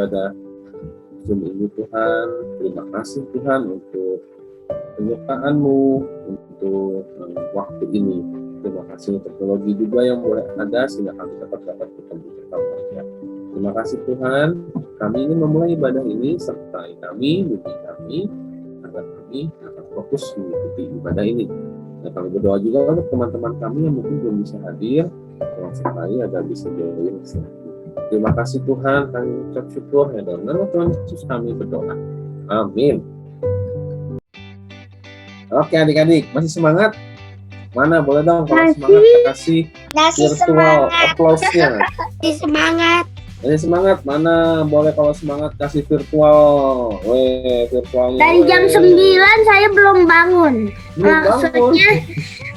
ibadah Zoom ini Tuhan. Terima kasih Tuhan untuk penyertaan-Mu untuk waktu ini. Terima kasih untuk teknologi juga yang boleh ada sehingga kami dapat ketemu bersama-sama. Terima kasih Tuhan, kami ingin memulai ibadah ini sertai kami, mimpi kami, agar kami dapat fokus mengikuti ibadah ini. Dan kami berdoa juga untuk teman-teman kami yang mungkin belum bisa hadir, tolong sertai agar bisa join. Terima kasih Tuhan, kami ucap syukur ya dalam nama Tuhan Yesus kami berdoa. Amin. Oke adik-adik, masih semangat? Mana boleh dong kalau semangat kasih virtual applause-nya. Masih semangat. Masih semangat, mana boleh kalau semangat kasih virtual. Virtualnya. Dari jam 9 saya belum bangun. Maksudnya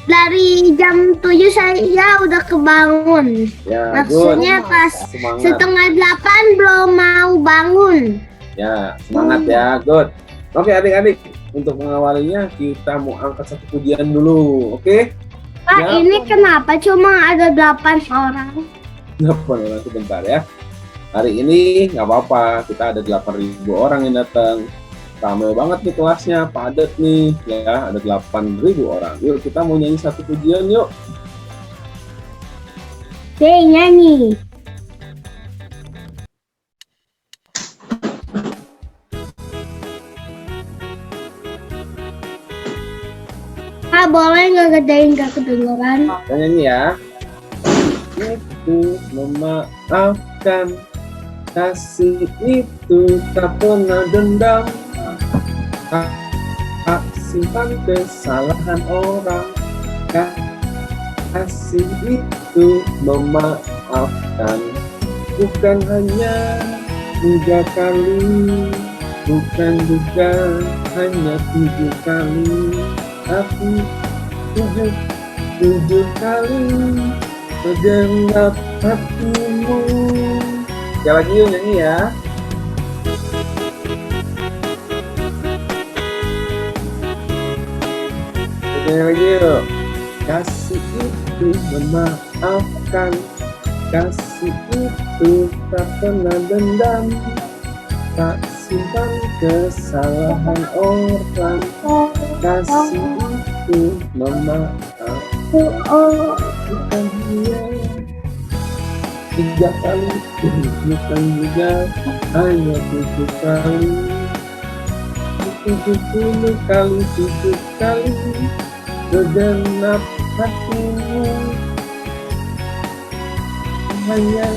dari jam 7 saya udah kebangun. Ya, maksudnya good. pas setengah 8 belum mau bangun. Ya, semangat ya, good. Oke adik-adik, untuk mengawalinya kita mau angkat satu pujian dulu, oke? Pak, ya, ini kenapa cuma ada 8 orang? 8 orang sebentar ya. Hari ini nggak apa-apa, kita ada 8.000 orang yang datang. Ramai banget nih kelasnya, padat nih ya, ada 8.000 orang. Yuk kita mau nyanyi satu pujian yuk. Oke, nyanyi. Pak, boleh nggak gedein nggak kedengeran? Kita nyanyi ya. Itu memaafkan, kasih itu tak pernah dendam, tak simpan kesalahan orang. Kasih itu memaafkan, bukan hanya 3 kali, bukan juga hanya 7 kali, tapi 7 kali segenap hatimu. Sekali lagi yuk nyanyi ya. Nyanyi lagi yuk. Kasih itu memaafkan, kasih itu tak pernah dendam, tak simpan kesalahan orang. Kasih itu memaafkan, bukan hanya 3 kali, bukan juga hanya 7 kali, 70 kali, 7 kali segenap hatimu. Hanya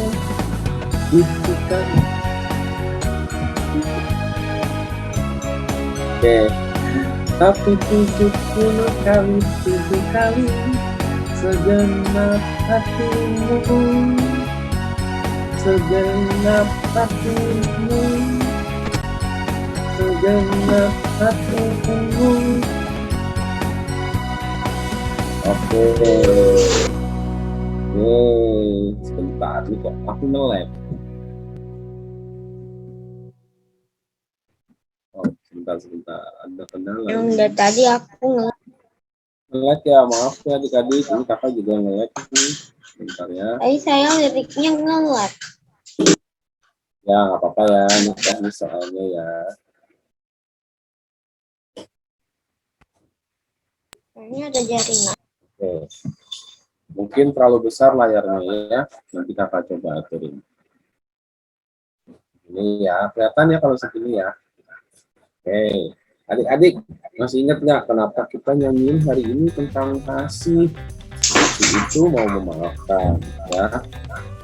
bisikan. Oke, tapi 70 kali, 7 kali segenap hatimu, segenap hatimu, segenap hatimu. Oke. Sebentar nih kok aku nge-lag. Oh, sebentar. Ada kendala. Yang udah tadi aku nge-lag ya, maaf ya adik-adik. Ini kakak juga nge-lag nih. Sebentar ya. tadi saya liriknya nge-lag. Ya, nggak apa-apa ya. Ini teknis soalnya ya. Kayaknya ada jaringan. Oke. Mungkin terlalu besar layarnya ya. Nanti kakak coba aturin. Ini ya, kelihatan ya kalau segini ya. Oke. Adik-adik, masih ingat nggak kenapa kita nyanyiin hari ini tentang kasih? Kasih itu mau memaafkan, ya.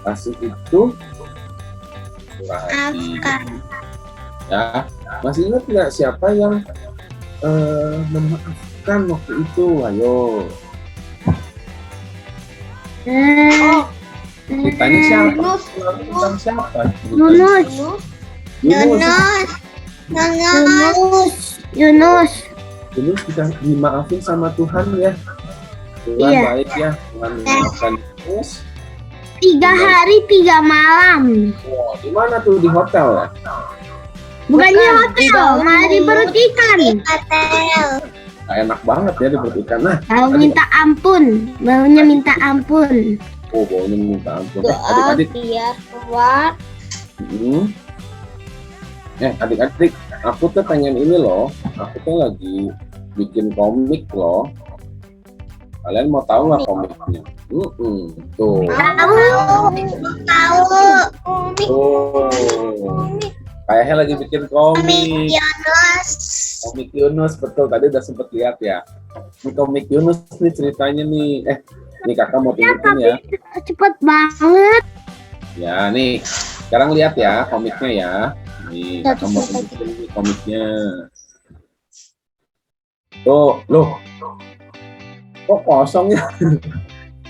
Kasih itu murah hati. Ya, masih ingat nggak siapa yang memaafkan waktu itu? Ayo. Ditanya siapa? Tentang siapa? Yunus kita dimaafin sama Tuhan ya. Tuhan baik ya. Tuhan memaafkan Yunus. 3 hari 3 malam. Wow, di mana tuh, di hotel ya? Bukan di hotel, malah di perut ikan. Nah, enak banget ya di perut ikan. Nah, baunya minta ampun. Oh, baunya minta ampun. Adik-adik biar keluar. Adik-adik, aku tuh pengen ini loh. Aku tuh lagi bikin komik loh. Kalian mau tahu nggak komiknya? Tuh. Tahu. Tuh. Kayaknya lagi bikin komik. Komik Yunus, betul. Tadi udah sempet lihat ya. Ini komik Yunus nih ceritanya nih. Nih kakak mau tunjukin ya. Cepet banget. Ya nih, sekarang lihat ya komiknya ya. Nih, kakak mau tunjukin nih komiknya. Tuh, loh. Kok kosong ya?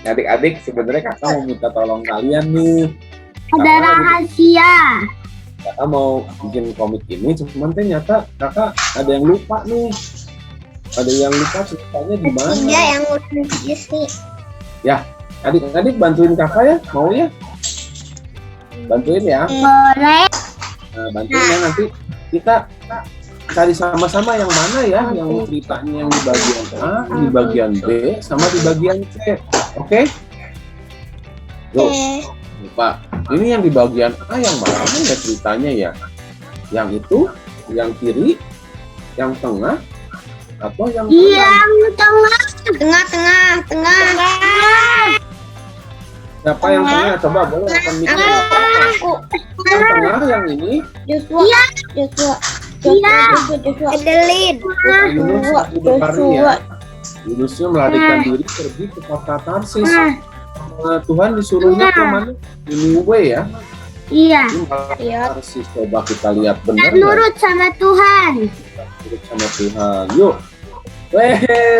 Adik-adik, sebenarnya kakak mau minta tolong kalian nih. Ada rahasia. Kakak mau bikin komik ini, cuman ternyata kakak ada yang lupa nih. Ada yang lupa ceritanya di mana? Iya, yang udah sih. Ya, adik-adik bantuin kakak ya, mau ya? Bantuin ya. Boleh. Nah, bantuin ya, nanti kita cari sama-sama yang mana ya, yang ceritanya yang di bagian A, di bagian B, sama di bagian C. Oke? Loh, lupa. Ini yang di bagian A yang mana ya ceritanya ya? Yang itu, yang kiri, yang tengah, atau yang kanan? Yang tengah. Siapa yang tengah? Coba boleh open mic-nya. Yang tengah yang ini. Joshua. Adeline. Yunus lagi berlari ya. Yunusnya melarikan diri pergi ke kota Tarsis. Tuhan disuruhnya ke mana? Niniwe ya. Iya. Tarsis, coba kita lihat benar. Nurut sama Tuhan. Nurut sama Tuhan. Yuk. Weh,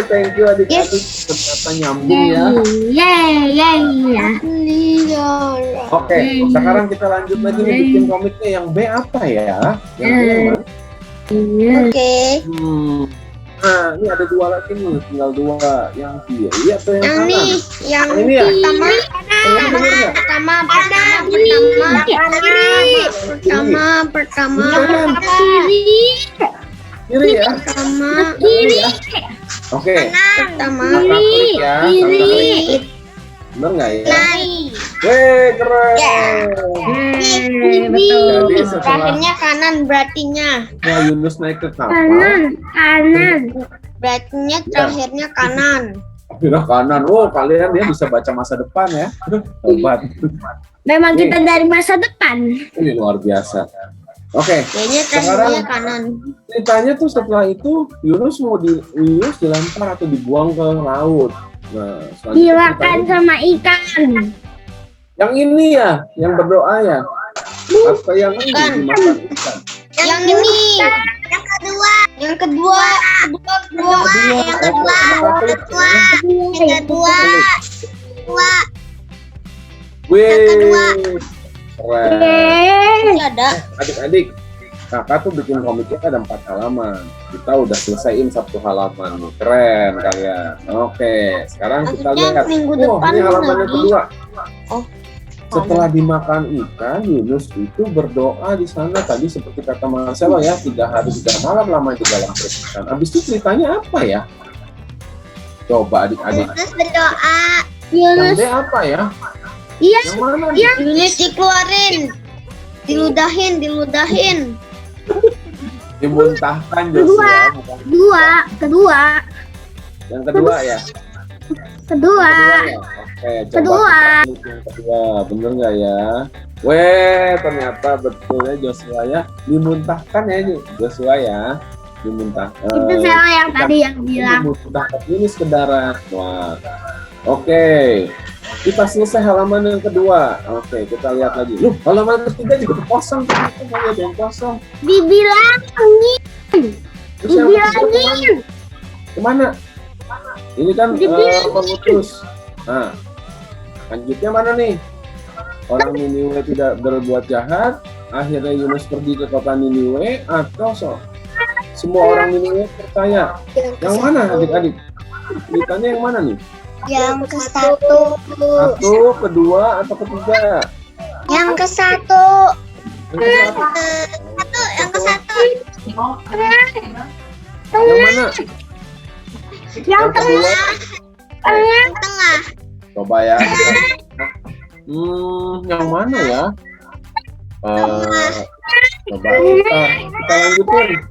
thank you adik-adik. Ternyata nyambung ya. Oke, sekarang kita lanjut lagi nih bikin komiknya yang B apa ya? Yang B yang mana? Oke. Nah, ini ada dua lagi nih, tinggal dua. Yang kiri atau yang kanan? Yang ini ya? Pertama. Kiri ya? Kiri. Oke. Pertama. Klik ya. Klik. Bener nggak ya? Weh, keren. Jadi setelah Kanan berartinya. Yunus naik ke kapal. Kanan. Berartinya terakhirnya kanan. Akhirnya kanan. Oh, kalian ya bisa baca masa depan ya. Hebat. Memang kita dari masa depan. Ini luar biasa. Oke. Kayaknya Sekarang kanan. ceritanya tuh setelah itu Yunus dilempar atau dibuang ke laut. Nah, Dimakan sama ikan. Yang ini ya, yang berdoa ya. Atau yang ini dimakan ikan. Yang ini. Yang kedua. Wih, keren. Ada. Adik-adik, kakak tuh bikin komiknya ada 4 halaman. Kita udah selesaiin 1 halaman nih. Keren kalian. Oke, sekarang kita lihat. Minggu Oh, depan ini halaman yang kedua. Oh. Setelah dimakan ikan, Yunus itu berdoa di sana tadi seperti kata Marcelo ya, 3 hari 3 malam lama di dalam perut ikan. Habis itu ceritanya apa ya? Coba adik-adik. Yunus berdoa. Yang B apa ya? Iya. Yang mana? Yunus dikeluarin. Diludahin. Dimuntahkan Joshua. Bukan. Kedua. Yang kedua ya? Kedua. Ya? Oke, coba kita klik yang kedua. Bener nggak ya? Weh, ternyata betulnya Joshua ya. Dimuntahkan ya Joshua ya. Dimuntahkan. Itu saya yang tadi yang bilang. Dimuntahkan ini sekedar. Wah. Oke. Kita selesai halaman yang kedua. Oke, kita lihat lagi. Loh, halaman ketiga juga kosong. Ternyata nggak ada yang kosong. Dibilangin. Kemana? Ini kan pengutus. Nah, lanjutnya mana nih? Orang Niniwe tidak berbuat jahat. Akhirnya Yunus pergi ke kota Niniwe atau semua orang Niniwe percaya. Yang mana adik-adik? Ceritanya yang mana nih? Yang ke satu. Satu, kedua, atau ketiga? Yang ke satu. Yang ke satu. Yang mana? Yang kedua. tengah. Coba ya. Yang mana ya? Coba kita lanjutin.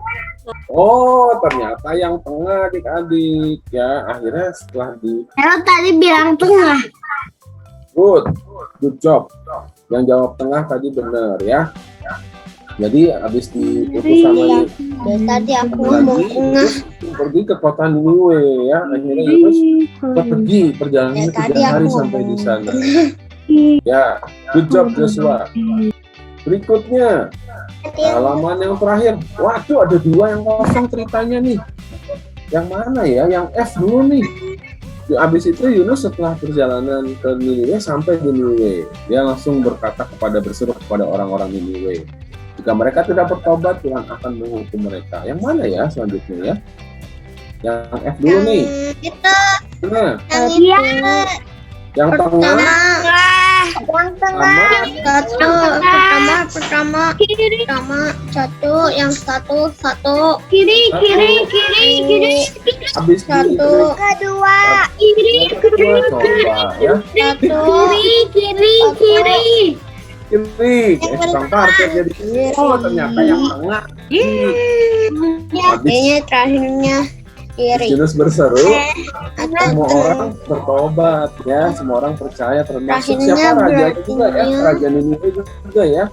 Oh, ternyata yang tengah adik-adik ya. Akhirnya setelah Hero tadi bilang tengah. good job. Yang jawab tengah tadi benar ya. Jadi habis diutus sama Tadi aku ngomong tengah. pergi ke kota Niniwe ya. Akhirnya Yunus pergi perjalanannya 3 hari sampai di sana. Ya, good job Joshua. Berikutnya halaman yang terakhir. Waduh, ada 2 yang kosong ceritanya nih. Yang mana ya? Yang F dulu nih. Habis itu Yunus setelah perjalanan ke Niniwe sampai di Niniwe, dia langsung berseru kepada orang-orang Niniwe. Jika mereka tidak bertobat, Tuhan akan menghukum mereka. Yang mana ya selanjutnya ya? Yang F dulu nih. Kita Nah, yang yang tengah pertama satu, yang satu Kiri. habis Satu. Kedua. kedua coba ya. Kiri. Kiri, tukang parkir jadi. Oh, ternyata yang tengah. Habis kayaknya terakhirnya kiri. Yunus berseru, Atau semua orang bertobat ya, semua orang percaya termasuk Terakhirnya siapa raja berarti juga ya, ya. raja Niniwe juga ya.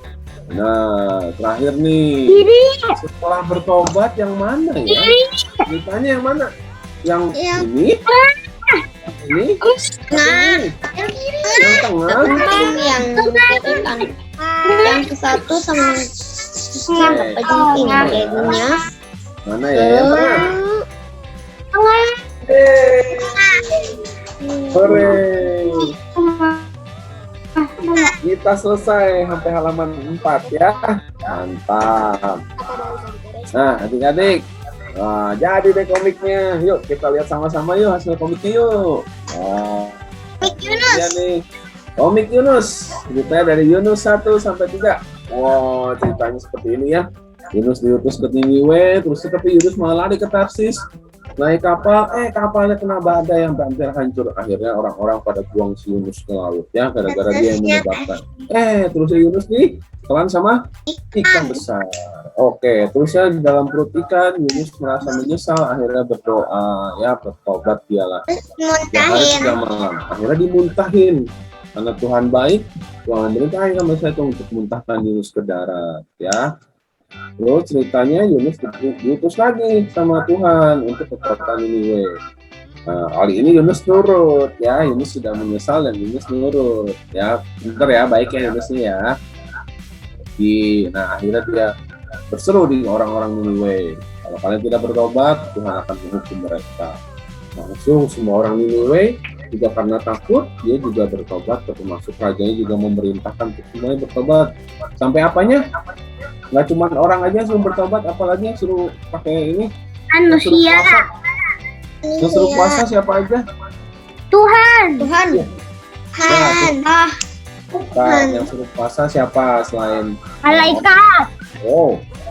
Nah, terakhir nih, setelah bertobat yang mana ya? Ditanya yang mana? Yang Yang ini? Ini? Nah, Yang tengah? yang kiri kan. Yang ke satu sama yang kepenting jadinya. Mana ya? Yang tengah? Hore! Kita selesai sampai halaman 4 ya. Mantap. Nah, adik-adik. Wah, jadi deh komiknya. Yuk kita lihat sama-sama yuk hasil komiknya yuk. Wah, iya nih. Komik Yunus. Ceritanya dari Yunus 1 sampai 3. Wow, ceritanya seperti ini ya. Yunus diutus ke Niniwe, terus tapi Yunus malah lari ke Tarsis. Naik kapal, kapalnya kena badai yang hampir hancur. Akhirnya orang-orang pada buang si Yunus ke laut ya, gara-gara dia yang menyebabkan. Terus Yunus nih telan sama ikan besar. Oke, terusnya di dalam perut ikan Yunus merasa menyesal, akhirnya berdoa ya, bertobat dialah. 3 hari 3 malam. Akhirnya dimuntahin. Karena Tuhan baik, Tuhan berikan sama saya untuk muntahkan Yunus ke darat ya. Terus ceritanya Yunus diutus lagi sama Tuhan untuk ke kota Niniwe. Nah, kali ini Yunus nurut ya, Yunus sudah menyesal dan Yunus nurut ya. Bentar ya, baik ya Yunusnya ya. Nah, akhirnya dia berseru di orang-orang Niniwe, kalau kalian tidak bertobat, Tuhan akan menghukum mereka. Langsung semua orang Niniwe juga karena takut, dia juga bertobat, termasuk rajanya juga memerintahkan untuk semuanya bertobat. Sampai apanya? Nggak cuma orang aja yang suruh bertobat, apalagi yang suruh pakai ini. Manusia. Yang suruh puasa siapa aja? Tuhan. Nah, yang suruh puasa siapa selain Malaikat.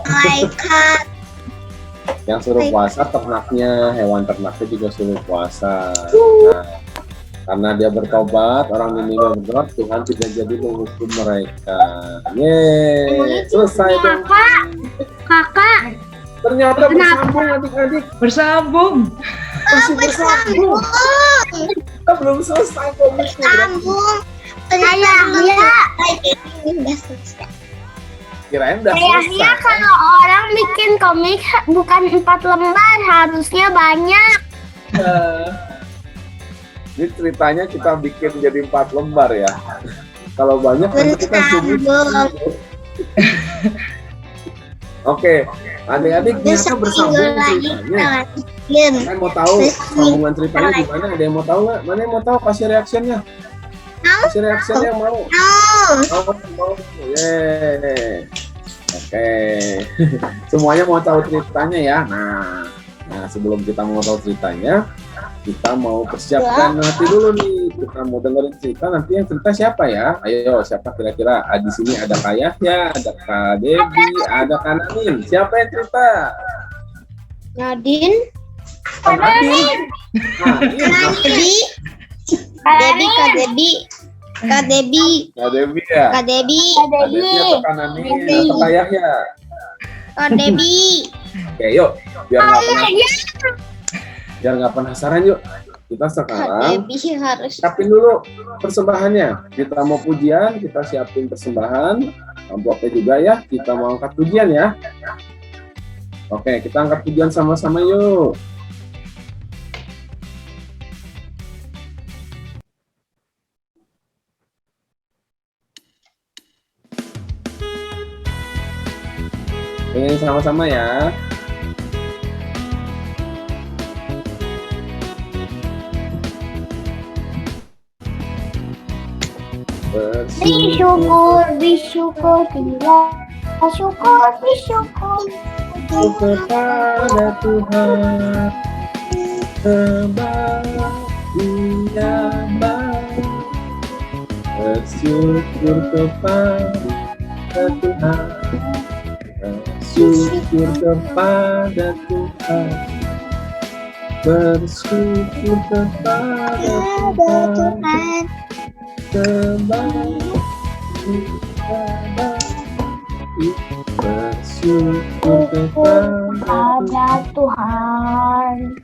Malaikat. Yang suruh puasa ternaknya, hewan ternaknya juga suruh puasa. Nah, karena dia bertobat, orang Niniwe bertobat, Tuhan tidak jadi menghukum mereka. Yeay, selesai dong. Kakak. Ternyata bersambung adik-adik. Bersambung. Masih bersambung. Kita belum selesai komiknya. Sambung. Kayaknya Udah selesai. Kirain udah Kayaknya selesai. kalau orang bikin komik bukan 4 lembar, harusnya banyak. Ini ceritanya kita bikin jadi 4 lembar ya. Kalau banyak nanti kita zoom. Oke, adik-adik ternyata bersambung ceritanya. Kalian mau tahu sambungan ceritanya gimana? Ada yang mau tahu nggak? Mana yang mau tahu? Kasih reactionnya. Kasih reactionnya yang mau. Mau. Yeay. Oke. Semuanya mau tahu ceritanya ya. Nah, sebelum kita mau tahu ceritanya, kita mau persiapkan nanti dulu nih. Kita mau dengerin cerita, nanti yang cerita siapa ya? Ayo, siapa kira-kira? Di sini ada Kak Yahya, ada Kak Debi, ada Kak Nanin. Siapa yang cerita? Nadine. Kak Nanin. Kak Debi Kak Debi ya? Kak Debi Kak Debi atau Kak Nanin atau Kak Yahya? Kak Debbie. Oke, yuk. Biar nggak penasaran, yuk. Kita Kak sekarang Debbie harus. siapin dulu persembahannya. Kita mau pujian, kita siapin persembahan. Amplopnya juga ya. Kita mau angkat pujian ya. Oke, kita angkat pujian sama-sama yuk. Ini sama-sama ya. Bersyukur, tinggal bersyukur. Kepada Tuhan sebab Ia baik. Bersyukur kepada Tuhan. Bersyukur kepada Tuhan. Bersyukur kepada Tuhan. Sebab Ia baik. Bersyukur kepada Tuhan.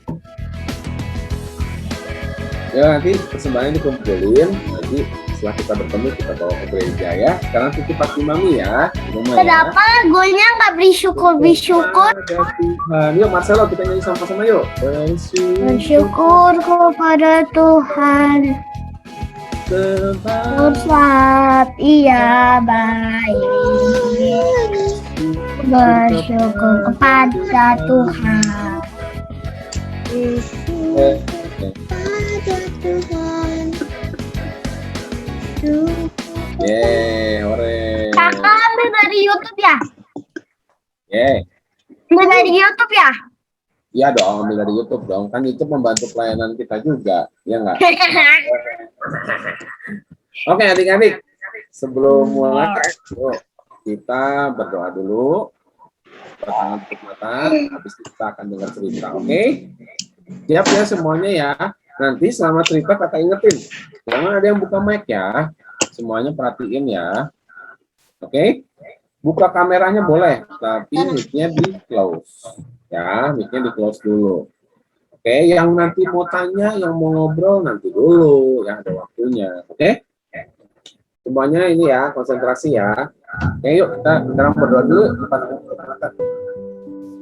Ya, nanti persembahannya dikumpulin. Nanti setelah kita bertemu kita bawa ke gereja ya. Sekarang titip pasti mami ya. Kenapa lagunya nggak bersyukur? Kepada Tuhan. Yuk Marcelo, kita nyanyi sama-sama yuk. Bersyukur kepada Tuhan. Sebab Ia baik. Bersyukur kepada Tuhan. Hore. Kakak ambil dari YouTube ya? Ambil dari YouTube ya? Iya dong, ambil dari YouTube dong. Kan YouTube membantu pelayanan kita juga, ya nggak? Oke adik-adik, sebelum mulai, yuk, kita berdoa dulu. Tangan tutup mata, habis itu kita akan dengar cerita, oke? Siap ya semuanya ya. Nanti selama cerita kakak ingetin, jangan ada yang buka mic ya. Semuanya perhatiin ya. Oke? Buka kameranya boleh, tapi mic-nya di close. Ya, mic-nya di close dulu. Oke, yang nanti mau tanya, yang mau ngobrol nanti dulu, ya ada waktunya. Oke? Semuanya ini ya, konsentrasi ya. Oke, yuk kita sekarang berdoa dulu.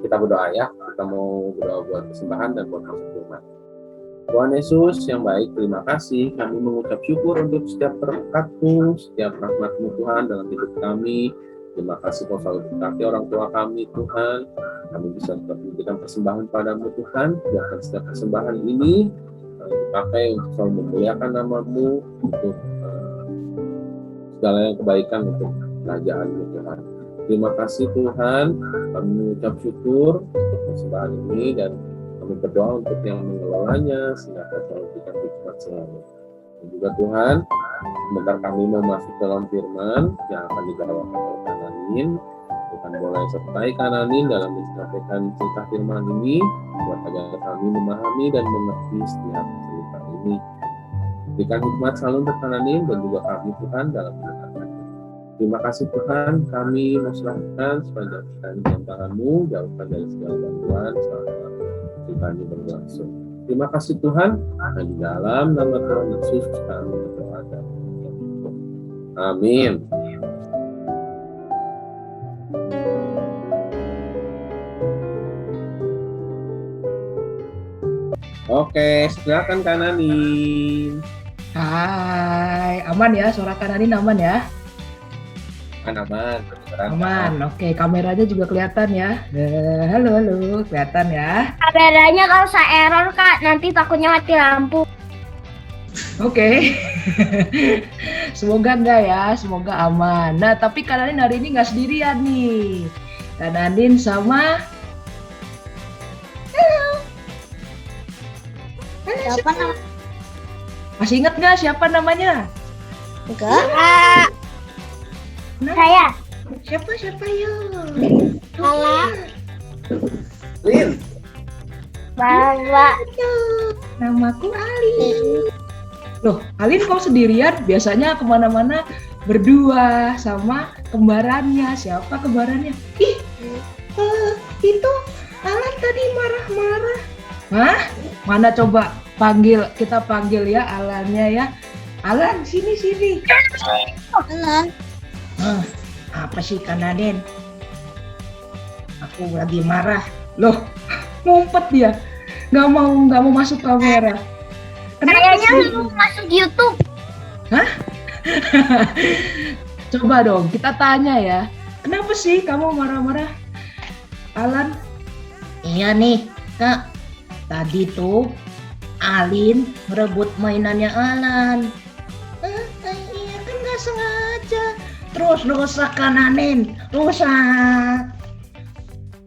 Kita berdoa ya. Kita mau berdoa buat persembahan dan buat masuk rumah. Tuhan Yesus yang baik, terima kasih. Kami mengucap syukur untuk setiap berkat-Mu, setiap rahmat-Mu Tuhan dalam hidup kami. Terima kasih Kau selalu berkati orang tua kami Tuhan. Kami bisa tetap memberikan persembahan padamu Tuhan. Biarkan setiap persembahan ini dipakai untuk selalu memuliakan nama-Mu, untuk segala yang kebaikan untuk kerajaan-Mu Tuhan. Terima kasih Tuhan. Kami mengucap syukur untuk persembahan ini dan kami berdoa untuk yang mengelolanya sehingga Kau selalu berikan hikmat selalu. Dan juga Tuhan, sebentar kami mau masuk dalam firman yang akan dibawakan oleh Kananin. Tuhan boleh sertai Kananin dalam menyampaikan cerita firman ini, buat agar kami memahami dan mengerti setiap cerita ini. Berikan hikmat selalu untuk Kananin dan juga kami Tuhan dalam mendengarkan. Terima kasih Tuhan, kami memserahkan sepanjang kita di dalam tangan-Mu, jauhkan dari segala gangguan selama kita ini berlangsung. Terima kasih Tuhan, dan di dalam nama Tuhan Yesus kami berdoa dan bersyukur. Amin. Oke, silakan Kananin. Hai, aman ya? Suara Kananin aman ya? Aman. Aman, oke. Kameranya juga kelihatan ya. Halo, kelihatan ya. Kameranya kalau saya error Kak, nanti takutnya mati lampu. Oke. Semoga enggak ya, semoga aman. Nah, tapi Kananin hari ini nggak sendirian nih. Kananin sama... Siapa namanya? Masih inget nggak siapa namanya? Enggak. Saya. Siapa yuk? Halo. Lin. Bawa. Namaku Alin. Loh, Alin kok sendirian? Biasanya kemana-mana berdua sama kembarannya. Siapa kembarannya? Ih, Itu Alan tadi marah-marah. Hah? Mana coba kita panggil ya Alannya ya. Alan, sini. Alan. Apa sih Kananin? Aku lagi marah. Loh, ngumpet dia. Nggak mau masuk kamera. Kayaknya mau masuk YouTube. Hah? Coba dong, kita tanya ya. Kenapa sih kamu marah-marah? Alan? Iya nih, Kak. Tadi tuh Alin merebut mainannya Alan. Iya kan nggak sengaja. Terus rusak Kananin, rusak.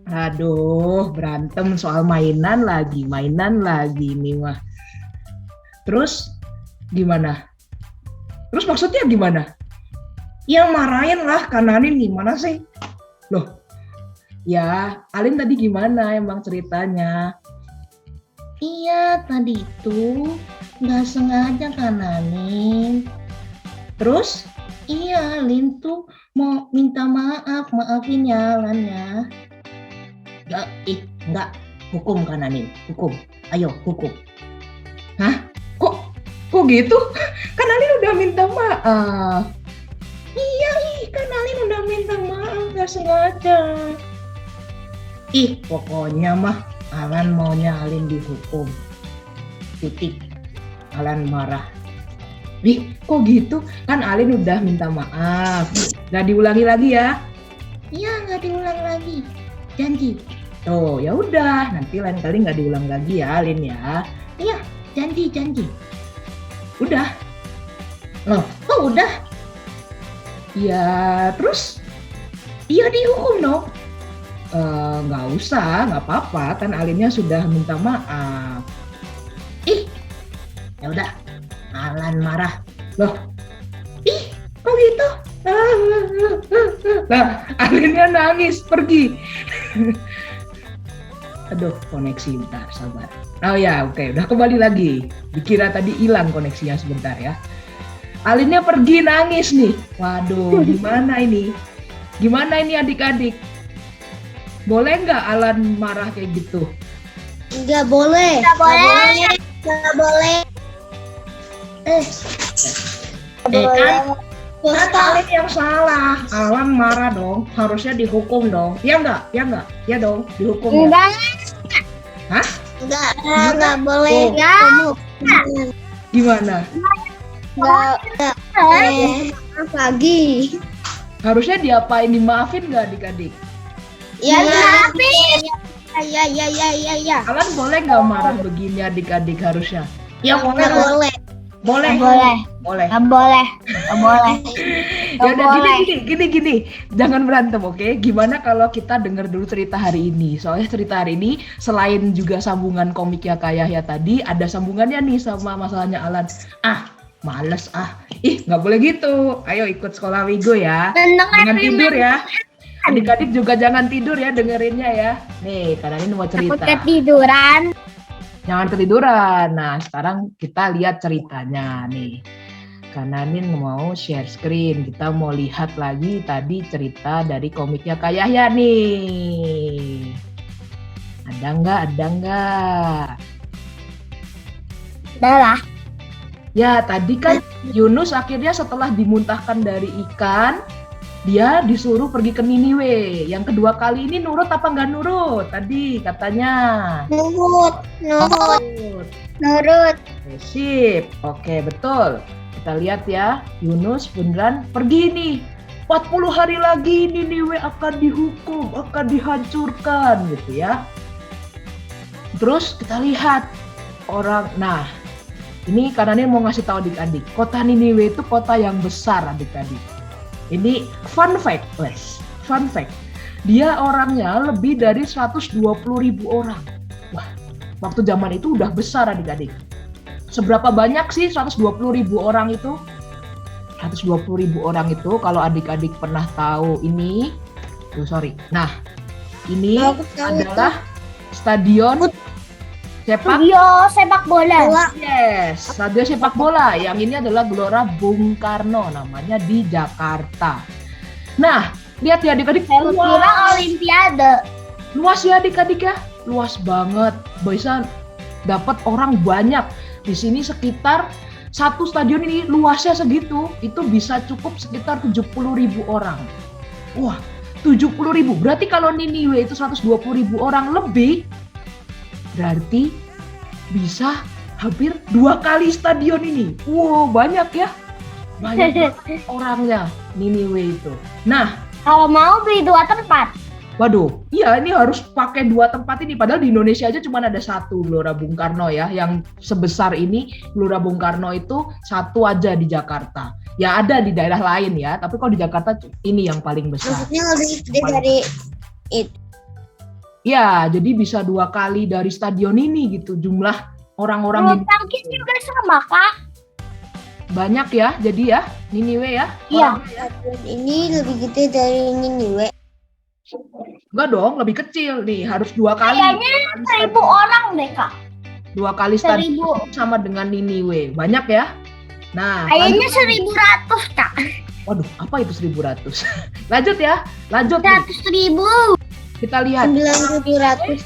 Aduh, berantem soal mainan lagi nih mah. Terus gimana? Terus maksudnya gimana? Ya marahin lah Kananin, gimana sih? Loh, ya Alin tadi gimana emang ceritanya? Iya tadi itu nggak sengaja Kananin. Terus iya Alin tuh mau minta maafin ya Alan ya. Enggak, hukum Kananin, hukum. Ayo hukum. Hah? Kok gitu? Kan Alin udah minta maaf. Iya, kan Alin udah minta maaf, gak sengaja. Pokoknya mah Alan maunya Alin dihukum. Titik. Alan marah. Kok gitu? Kan Alin udah minta maaf. Gak diulangi lagi ya? Iya, gak diulang lagi. Janji. Oh, ya udah. Nanti lain kali gak diulang lagi ya, Alin ya. Iya, janji. Udah. Loh, kok udah? Ya, terus? Iya dihukum dong. Nggak usah, nggak apa-apa. Kan Alinnya sudah minta maaf. Ya udah. Alan marah. Loh, kok gitu? Nah, Alinnya nangis, pergi. Aduh, koneksi bentar, sabar. Oh ya, oke, udah kembali lagi. Dikira tadi hilang koneksinya sebentar ya. Alinnya pergi nangis nih. Waduh, gimana ini? Gimana ini adik-adik? Boleh nggak Alan marah kayak gitu? Nggak boleh. Kan Alin yang salah. Alan marah dong. Harusnya dihukum dong. Ya nggak? Ya dong, dihukum. Enggak. Hah? Nggak boleh. Gimana? Nggak lagi. Harusnya diapain, dimaafin nggak adik-adik? Ya. Alan boleh nggak marah begini adik-adik harusnya? Ya boleh. Boleh. Ya udah gini. Jangan berantem, oke? Gimana kalau kita denger dulu cerita hari ini? Soalnya cerita hari ini selain juga sambungan komiknya Kak Yahya tadi, ada sambungannya nih sama masalahnya Alan. Males nggak boleh gitu. Ayo ikut sekolah Wigo ya. Jangan tidur ya. Adik-adik juga jangan tidur ya dengerinnya ya. Nih, karena ini mau cerita. Takut ketiduran. Jangan ketiduran. Nah, sekarang kita lihat ceritanya nih. Kananin mau share screen. Kita mau lihat lagi tadi cerita dari komiknya Kak Yahya nih. Ada nggak? Udah lah. Ya, tadi kan Yunus akhirnya setelah dimuntahkan dari ikan, dia disuruh pergi ke Niniwe. Yang kedua kali ini nurut apa nggak nurut? Tadi katanya. Nurut. Sip, oke betul. Kita lihat ya, Yunus beneran pergi nih. 40 hari lagi Niniwe akan dihukum, akan dihancurkan gitu ya. Terus kita lihat orang, ini Kananin mau ngasih tahu adik-adik, kota Niniwe itu kota yang besar adik-adik. Ini fun fact. Dia orangnya lebih dari 120.000 orang. Wah, waktu zaman itu udah besar adik-adik. Seberapa banyak sih 120.000 orang itu? 120.000 orang itu kalau adik-adik pernah tahu ini. Nah, ini adalah stadion sepak bola. Yes, stadion sepak bola. Yang ini adalah Gelora Bung Karno, namanya di Jakarta. Nah, lihat ya adik-adik. Saya kira Olimpiade. Luas ya adik-adik ya, luas banget. Bisa dapat orang banyak. Di sini sekitar satu stadion ini luasnya segitu, itu bisa cukup sekitar 70.000 orang. Wah, 70.000. Berarti kalau Niniwe itu 120.000 orang lebih, berarti bisa hampir 2 kali stadion ini. Wow, banyak ya. Banyak banget orangnya Niniwe itu. Nah, Kalau mau beli 2 tempat. waduh, iya ini harus pakai 2 tempat ini. Padahal di Indonesia aja cuma ada 1 Gelora Bung Karno ya. Yang sebesar ini Gelora Bung Karno itu 1 aja di Jakarta. Ya ada di daerah lain ya, tapi kalau di Jakarta ini yang paling besar. Maksudnya lebih gede dari itu. Ya, jadi bisa 2 kali dari stadion ini gitu jumlah orang-orang Bulu yang tangkis juga sama, Kak. banyak ya. Jadi ya, Niniwe ya. Iya. Stadion ini lebih gede dari Niniwe. Enggak dong, lebih kecil nih, harus 2 kali. Kayaknya 1.000 orang deh, Kak. 2 kali stadion 1.000. sama dengan Niniwe. Banyak ya. Nah, Kayaknya lanjut. 1.100, Kak. Waduh, apa itu 1.100? Lanjut ya, lanjut nih. 100.000. Kita lihat 9.700.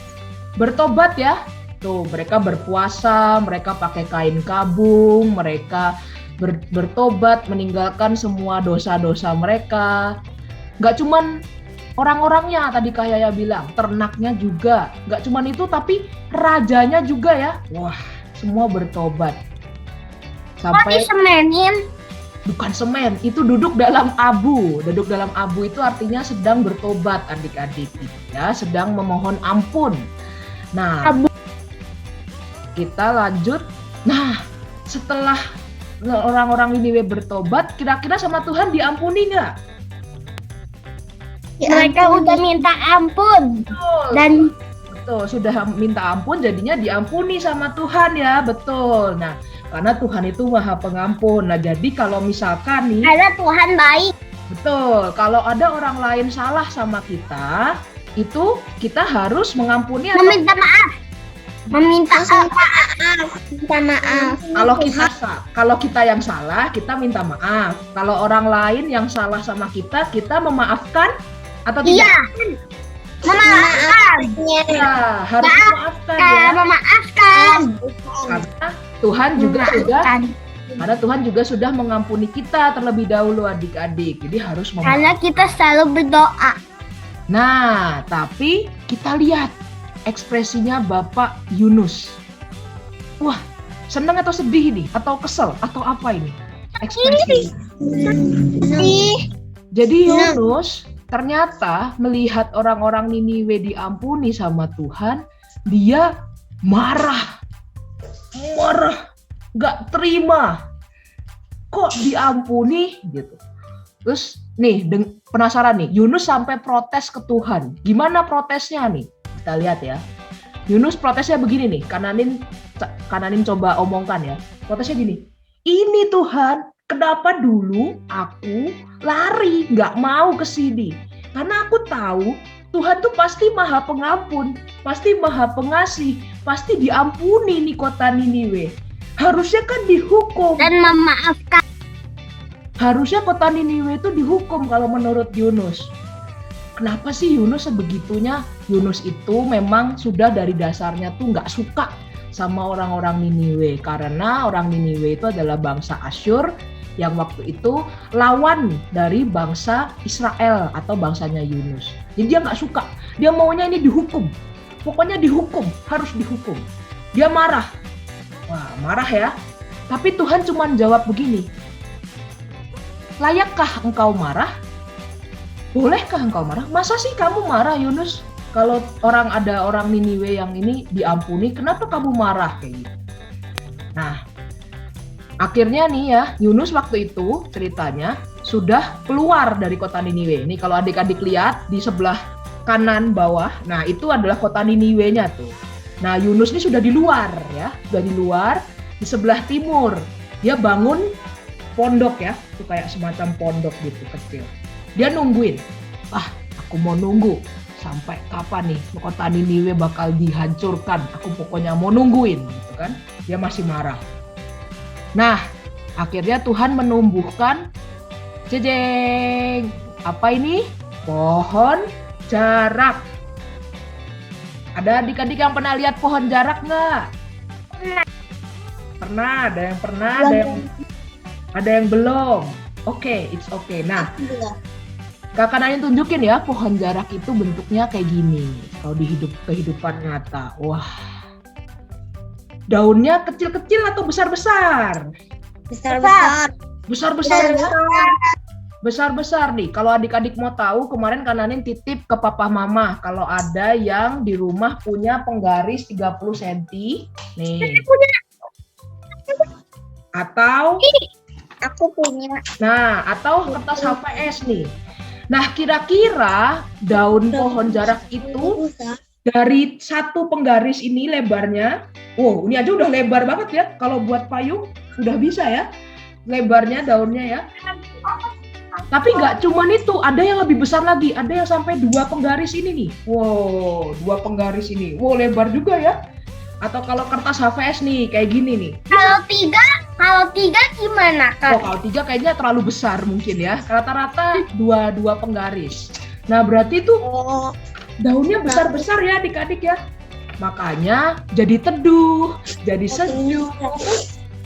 bertobat ya. Tuh, mereka berpuasa, mereka pakai kain kabung, mereka bertobat, meninggalkan semua dosa-dosa mereka. Gak cuman orang-orangnya tadi Kak Yaya bilang, ternaknya juga. Gak cuman itu, tapi rajanya juga ya. Wah, semua bertobat. Kok Sampai disemenin? bukan semen, itu duduk dalam abu. Duduk dalam abu itu artinya sedang bertobat adik-adik, ya, sedang memohon ampun. Nah, kita lanjut. Nah, setelah orang-orang Niniwe bertobat, kira-kira sama Tuhan diampuni nggak? Mereka udah minta ampun. Betul. Dan Betul, sudah minta ampun jadinya diampuni sama Tuhan ya, betul. Nah, karena Tuhan itu Maha Pengampun. Nah, jadi kalau misalkan nih, karena Tuhan baik. betul, kalau ada orang lain salah sama kita, itu kita harus mengampuni atau Meminta maaf. Meminta maaf. Minta maaf. kalau kita yang salah, kita minta maaf. Kalau orang lain yang salah sama kita memaafkan atau tidak? Iya. Memaafkan. Ya, harus memaafkan ya. Memaafkan. Karena Tuhan juga sudah Karena Tuhan juga sudah mengampuni kita terlebih dahulu adik-adik. Jadi harus memaafkan. Karena kita selalu berdoa. Nah, tapi kita lihat ekspresinya Bapak Yunus. Wah, senang atau sedih ini? Atau kesel? Atau apa ini? Ekspresinya. Jadi Yunus ternyata melihat orang-orang Niniwe diampuni sama Tuhan, dia marah. Gak terima. Kok diampuni gitu. Terus nih penasaran nih, Yunus sampai protes ke Tuhan. Gimana protesnya nih? Kita lihat ya. Yunus protesnya begini nih, Kananin coba omongkan ya. Protesnya gini, ini Tuhan, kenapa dulu aku lari, gak mau ke sini? Karena aku tahu Tuhan tuh pasti Maha Pengampun, pasti Maha Pengasih, pasti diampuni nih kota Niniwe. Harusnya kan dihukum. Dan memaafkan. Harusnya kota Niniwe itu dihukum kalau menurut Yunus. Kenapa sih Yunus sebegitunya? Yunus itu memang sudah dari dasarnya tuh nggak suka sama orang-orang Niniwe. Karena orang Niniwe itu adalah bangsa Asyur yang waktu itu lawan dari bangsa Israel atau bangsanya Yunus. Jadi dia nggak suka. Dia maunya ini dihukum. Pokoknya dihukum, harus dihukum. Dia marah. Wah, marah ya. Tapi Tuhan cuma jawab begini. Layakkah engkau marah? Bolehkah engkau marah? Masa sih kamu marah, Yunus? Kalau ada orang Niniwe yang ini diampuni, kenapa kamu marah kayak gitu? Nah, akhirnya nih ya, Yunus waktu itu ceritanya sudah keluar dari kota Niniwe. Ini kalau adik-adik lihat di sebelah kanan bawah, nah itu adalah kota Niniwe-nya tuh. Nah, Yunus ini sudah di luar ya, sudah di luar, di sebelah timur. Dia bangun pondok ya, itu kayak semacam pondok gitu kecil. Dia nungguin, aku mau nunggu sampai kapan nih kota Niniwe bakal dihancurkan. Aku pokoknya mau nungguin, gitu kan? Dia masih marah. Nah, akhirnya Tuhan menumbuhkan, jejeng, apa ini? Pohon jarak. Ada adik-adik yang pernah lihat pohon jarak nggak? Pernah, ada yang pernah, ada yang belum. Oke, it's okay. Nah, Kakak Nanin tunjukin ya, pohon jarak itu bentuknya kayak gini. Kalau di kehidupan nyata, wah, daunnya kecil-kecil atau besar-besar? Besar-besar. Besar-besar. Besar-besar nih. Kalau adik-adik mau tahu, kemarin Kak Nanin titip ke papa mama kalau ada yang di rumah punya penggaris 30 cm nih. Atau Aku punya. nah, atau kertas HVS nih. Nah, kira-kira daun pohon jarak itu dari satu penggaris ini lebarnya, wow, ini aja udah lebar banget ya. Kalau buat payung udah bisa ya, lebarnya daunnya ya. Tapi nggak cuman itu, ada yang lebih besar lagi, ada yang sampai 2 penggaris ini nih. Wow, 2 penggaris ini, wow lebar juga ya. Atau kalau kertas HVS nih, kayak gini nih. Kalau tiga gimana Oh, Kak? kalau 3 kayaknya terlalu besar mungkin ya. Rata-rata 2 penggaris. Nah, berarti tuh daunnya besar-besar ya adik-adik ya. Makanya jadi teduh, jadi sejuk,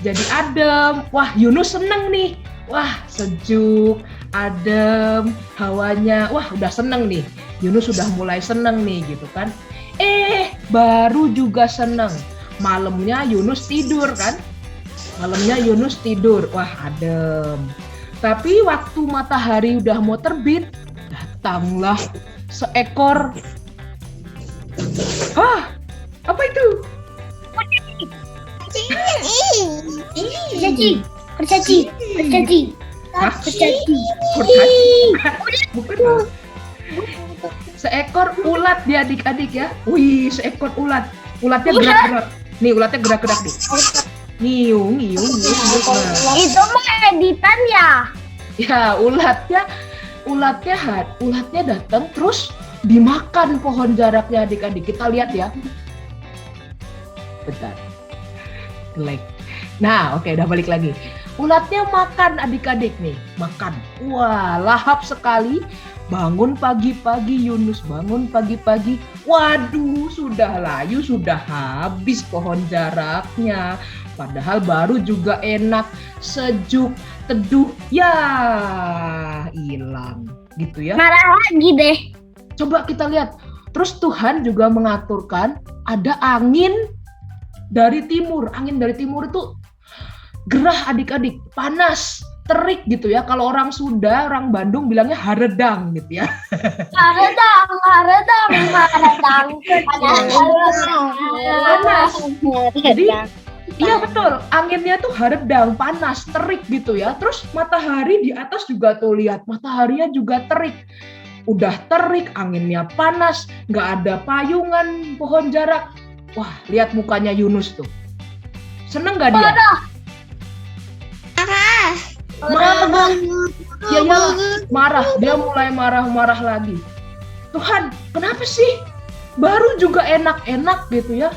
jadi adem. Wah, Yunus seneng nih. Wah, sejuk, adem, hawanya. Wah, udah seneng nih. Yunus sudah mulai seneng nih gitu kan. Baru juga seneng. Malamnya Yunus tidur kan. Malamnya Yunus tidur. Wah, adem. Tapi waktu matahari udah mau terbit, datanglah seekor. Apa itu? Kurcaci. Hah? Kurcaci. Bukan. Seekor ulat dia adik-adik ya. Wih, seekor ulat. Ulatnya gerak-gerak. Nih, ulatnya gerak-gerak nih. Ngiung. Nah. Itu mah editan ya. Ya, ulatnya datang terus dimakan pohon jaraknya adik-adik. Kita lihat ya. Bentar. Like. Nah, oke, udah balik lagi. Ulatnya makan adik-adik nih, makan. Wah, lahap sekali. Bangun pagi-pagi Yunus, bangun pagi-pagi. Waduh, sudah layu, sudah habis pohon jaraknya. Padahal baru juga enak, sejuk, teduh. Ya, hilang gitu ya. Marah lagi deh. Coba kita lihat. Terus Tuhan juga mengaturkan ada angin dari timur. Angin dari timur itu gerah adik-adik, panas, terik gitu ya. Kalau orang Bandung bilangnya haredang gitu ya. Haredang. Panas. Jadi iya betul, anginnya tuh haredang, panas, terik gitu ya. Terus matahari di atas juga tuh lihat, mataharinya juga terik. Udah terik, anginnya panas, nggak ada payungan pohon jarak. Wah, lihat mukanya Yunus tuh. Seneng nggak dia? Marah. Ya, marah. Dia mulai marah lagi. Tuhan, kenapa sih? Baru juga enak-enak gitu ya.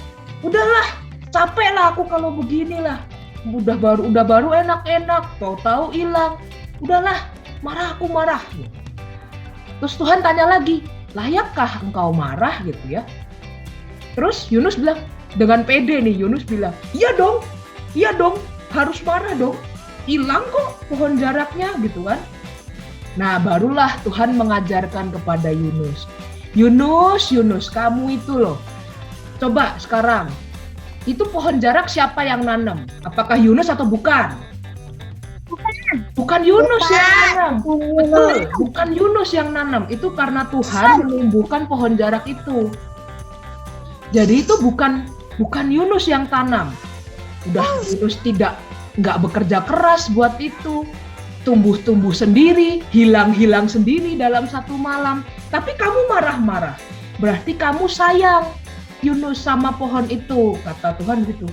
Udahlah, capek lah aku kalau beginilah. Udah baru enak-enak, tahu-tahu hilang. Udahlah, aku marah. Terus Tuhan tanya lagi, layakkah engkau marah gitu ya? Terus Yunus bilang, dengan pede nih Yunus bilang, iya dong, harus marah dong. Hilang kok pohon jaraknya gitu kan. Nah, barulah Tuhan mengajarkan kepada Yunus. Yunus, kamu itu loh. Coba sekarang, itu pohon jarak siapa yang nanam? Apakah Yunus atau bukan? Bukan Yunus yang nanam. Betul, bukan Yunus yang nanam. Itu karena Tuhan menumbuhkan pohon jarak itu. Jadi itu bukan Yunus yang tanam. Udah Yunus nggak bekerja keras buat itu, tumbuh sendiri, hilang sendiri dalam satu malam. Tapi kamu marah-marah, berarti kamu sayang Yunus sama pohon itu, kata Tuhan gitu.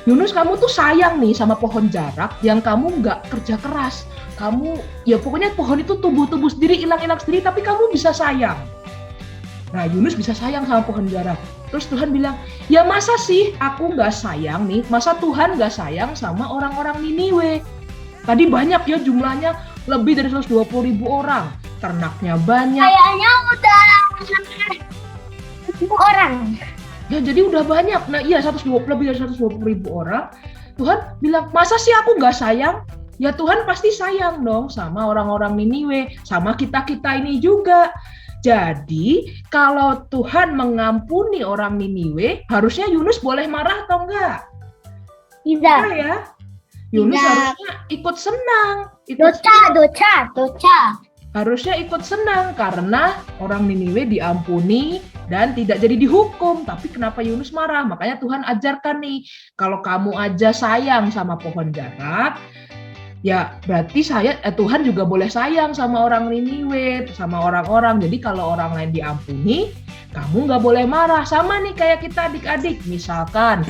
Yunus, kamu tuh sayang nih sama pohon jarak yang kamu nggak kerja keras. Kamu, ya pokoknya pohon itu tumbuh sendiri, hilang sendiri, tapi kamu bisa sayang. Nah, Yunus bisa sayang sama pohon jarak. Terus Tuhan bilang, ya masa sih aku nggak sayang nih? Masa Tuhan nggak sayang sama orang-orang Niniwe? Tadi banyak ya jumlahnya, lebih dari 120.000 orang. Ternaknya banyak. Kayaknya udah orang. Ya jadi udah banyak. Nah iya 120 lebih dari 120.000 orang. Tuhan bilang, masa sih aku nggak sayang? Ya Tuhan pasti sayang dong sama orang-orang Niniwe, sama kita-kita ini juga. Jadi kalau Tuhan mengampuni orang Niniwe, harusnya Yunus boleh marah atau enggak? Tidak. Enggak ya? Yunus Tidak. harusnya ikut senang. Dosa. Harusnya ikut senang karena orang Niniwe diampuni dan tidak jadi dihukum. Tapi kenapa Yunus marah? Makanya Tuhan ajarkan nih, kalau kamu aja sayang sama pohon jarak, ya berarti Tuhan juga boleh sayang sama orang Niniwe, sama orang-orang. Jadi kalau orang lain diampuni, kamu nggak boleh marah. Sama nih kayak kita adik-adik, misalkan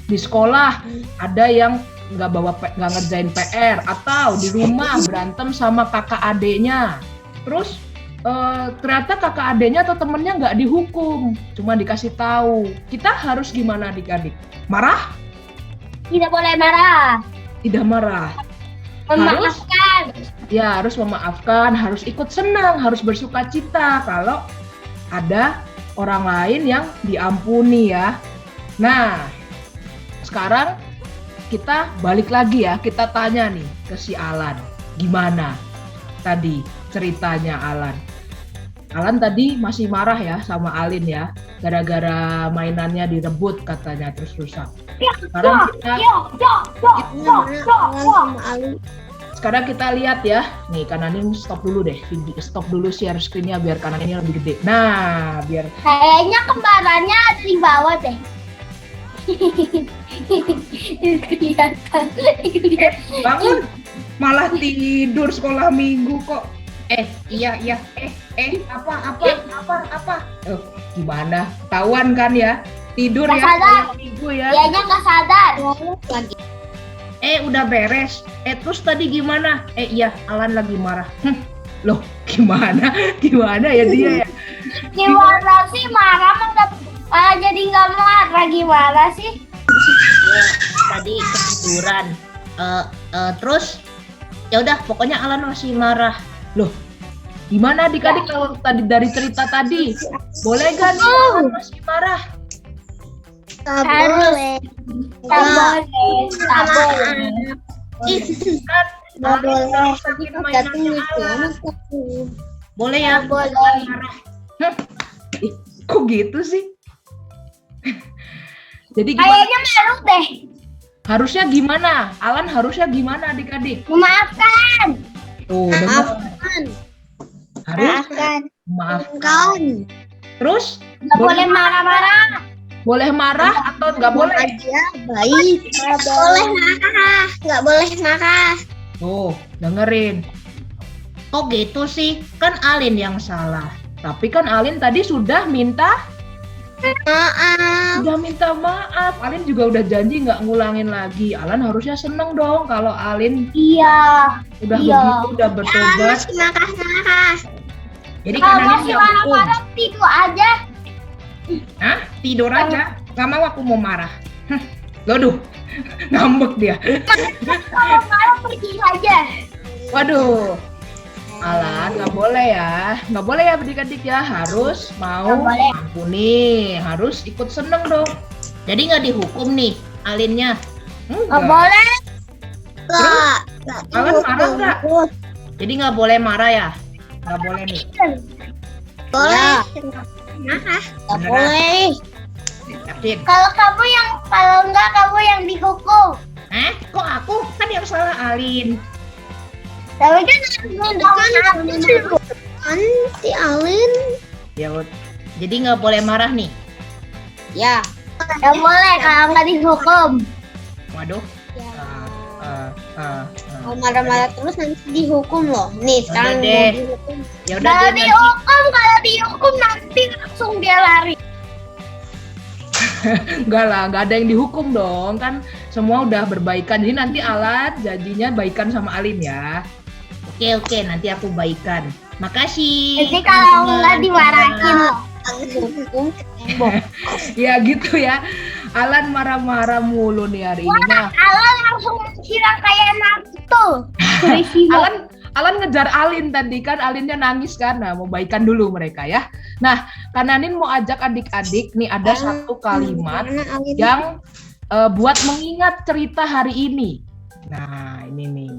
di sekolah ada yang nggak ngerjain PR, atau di rumah berantem sama kakak adeknya, terus ternyata kakak adeknya atau temennya nggak dihukum, cuma dikasih tahu. Kita harus gimana adik-adik? Marah? Tidak boleh marah. Tidak marah. Memaafkan. Harus memaafkan, harus ikut senang, harus bersuka cita kalau ada orang lain yang diampuni ya. Nah, sekarang kita balik lagi ya, kita tanya nih ke si Alan, gimana tadi ceritanya Alan? Alan tadi masih marah ya sama Alin ya, gara-gara mainannya direbut katanya terus rusak. Sekarang kita lihat ya, nih kanan ini stop dulu deh, stop dulu share screen-nya biar kanan ini lebih gede. Nah, biar Kayaknya kembarannya ada di bawah deh. Kelihatan. bangun, malah tidur sekolah minggu kok. Iya, apa? Gimana? Ketahuan kan ya? Tidur Nggak ya sadar. sekolah minggu ya. Dianya nggak sadar. Lagi. Udah beres. Terus tadi gimana? Iya, Alan lagi marah. Loh, gimana? Gimana ya dia ya? Gimana sih marah malah jadi nggak marah, gimana sih? Ya, tadi ketiduran. Terus ya udah pokoknya Alan masih marah. Loh, gimana adik-adik kalau tadi dari cerita tadi? Boleh gak nih Alan masih marah? Harus. Tak boleh. Nggak boleh. Saking mainannya Alan. Boleh ya? Boleh. Marah. Kok gitu sih? Jadi gimana? Kayaknya malu deh. Harusnya gimana? Alan harusnya gimana adik-adik? Memaafkan. Tuh, dengar. Harus maafkan. Terus Nggak boleh marah-marah. boleh marah atau nggak boleh? Aja baik. Nggak boleh marah. Tuh, dengerin. Kok gitu sih? Kan Alin yang salah. Tapi kan Alin tadi sudah minta Maaf. maaf. Alin juga udah janji nggak ngulangin lagi. Alan harusnya seneng dong kalau Alin Iya. udah Iya. begitu, udah bertobat. Marah. Jadi Kalau karena masih dia hukum. marah-marah tidur aja. Hah? Tidur aja? Nggak mau aku mau marah. Loh, ngambek dia. Kalau marah pergi aja. Waduh. Alan, nggak boleh ya adik-adik ya, harus mau Nggak boleh. ampuni, harus ikut seneng dong. Jadi nggak dihukum nih Alinnya. Nggak boleh. Nggak. Alan marah nggak? Jadi nggak boleh marah ya? Nggak boleh nih. Boleh. Beneran? Boleh. Yakin? Kalau enggak kamu yang dihukum. Kok aku? Kan yang salah Alin. Tapi kan aku Kan si Alin. Ya, Jadi nggak boleh marah nih. Ya. nggak boleh kalau nggak dihukum. waduh. Kalau marah-marah terus nanti dihukum loh. Nih sekarang Udah mau deh. dihukum. Ya udah Kalau deh nanti. dihukum nanti langsung dia lari. Nggak ada yang dihukum dong, kan semua udah berbaikan. Jadi nanti Alan janjinya baikan sama Alin ya. Oke, nanti aku baikan. Makasih. Jadi kalau nggak dimarahin loh. Hukum ke tembok. Ya gitu ya. Alan marah-marah mulu nih hari ini. Nah, Alan langsung silang kayak Naruto. Alan ngejar Alin tadi kan, Alinnya nangis kan. Nah, mau baikan dulu mereka ya. Nah, Kananin mau ajak adik-adik nih ada satu kalimat yang buat mengingat cerita hari ini. Nah, ini nih.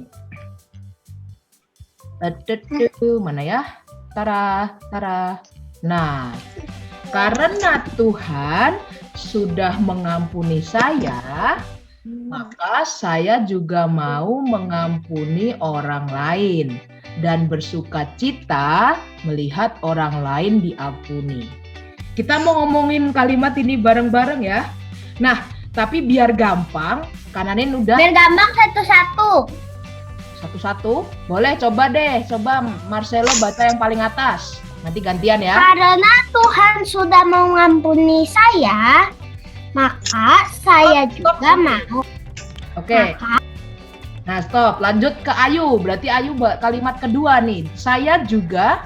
Mana ya? Tara. Nah, karena Tuhan sudah mengampuni saya, maka saya juga mau mengampuni orang lain dan bersukacita melihat orang lain diampuni. Kita mau ngomongin kalimat ini bareng-bareng ya. Nah, tapi biar gampang, Kananin udah. Biar gampang satu-satu. Satu-satu? Boleh, coba deh. Coba Marcelo baca yang paling atas. Nanti gantian ya. Karena Tuhan sudah mengampuni saya, maka saya juga mau. Oke. Nah, stop. Lanjut ke Ayu. Berarti Ayu kalimat kedua nih. Saya juga.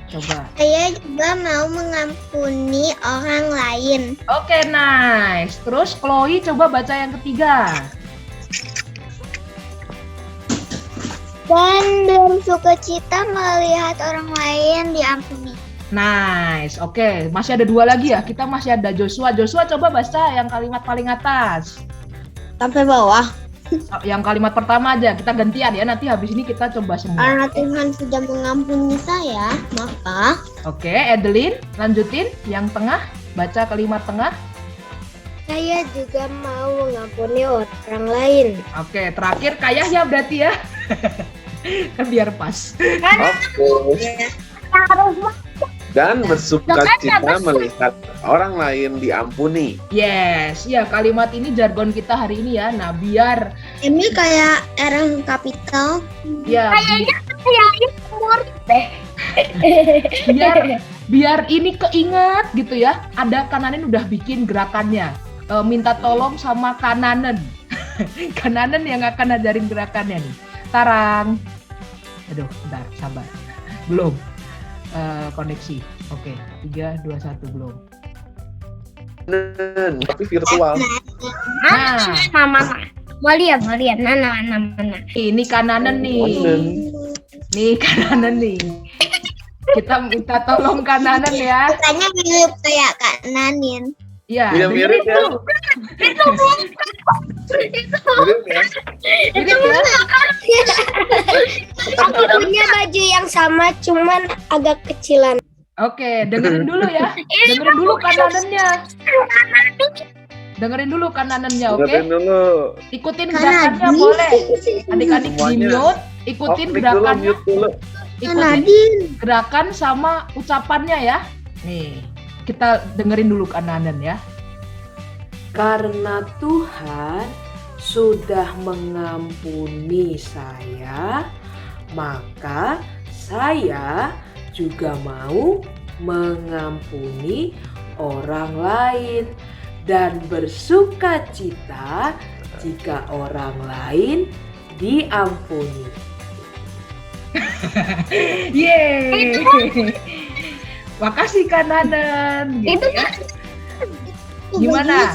Coba. Saya juga mau mengampuni orang lain. Oke, nice. Terus Chloe coba baca yang ketiga. Dan bersukacita melihat orang lain diampuni. Nice. Oke, masih ada dua lagi ya. Kita masih ada Joshua. Joshua coba baca yang kalimat paling atas. Sampai bawah. Yang kalimat pertama aja. Kita gantian ya. Nanti habis ini kita coba semua. Karena Tuhan sudah mengampuni saya, maka. Oke, Adeline, lanjutin yang tengah. Baca kalimat tengah. Saya juga mau mengampuni orang lain. Oke, terakhir Kayahya berarti ya. Kan biar pas. Oke. Dan bersukacita melihat orang lain diampuni. Yes, ya kalimat ini jargon kita hari ini ya. Nah, biar Ini kayak RM kapital. ya Kayaknya murid deh. biar ini keinget gitu ya. Ada Kananen udah bikin gerakannya. Minta tolong sama Kananen. Kananen yang akan ajarin gerakannya nih. Tarang. Aduh, bentar, sabar. Belum. Koneksi. Oke, 3, 2, 1 belum. Tapi virtual. Nah, Mama. Mau lihat. Mana. ini Kananen nih. Nih Kananen nih. Kita minta tolong Kananen ya. Katanya mirip kayak Kak Nanin. Iya, Iya, mirip ya. dulu. Mirip ya. Mirip ya. Aku punya baju yang sama, cuman agak kecilan. Oke, dengerin dulu ya. Dengerin dulu Kananennya. Dengerin dulu Kananennya, oke? Dengerin dulu. Ikutin gerakannya boleh. Adik-adik di Semuanya. mute, ikutin Klik dulu, gerakannya. mute dulu. Ikutin gerakan sama ucapannya ya. Nih, kita dengerin dulu Kananen ya. Karena Tuhan sudah mengampuni saya, maka saya juga mau mengampuni orang lain dan bersukacita jika orang lain diampuni. Yeay. Makasih Kananen gitu Itu ya. Gimana?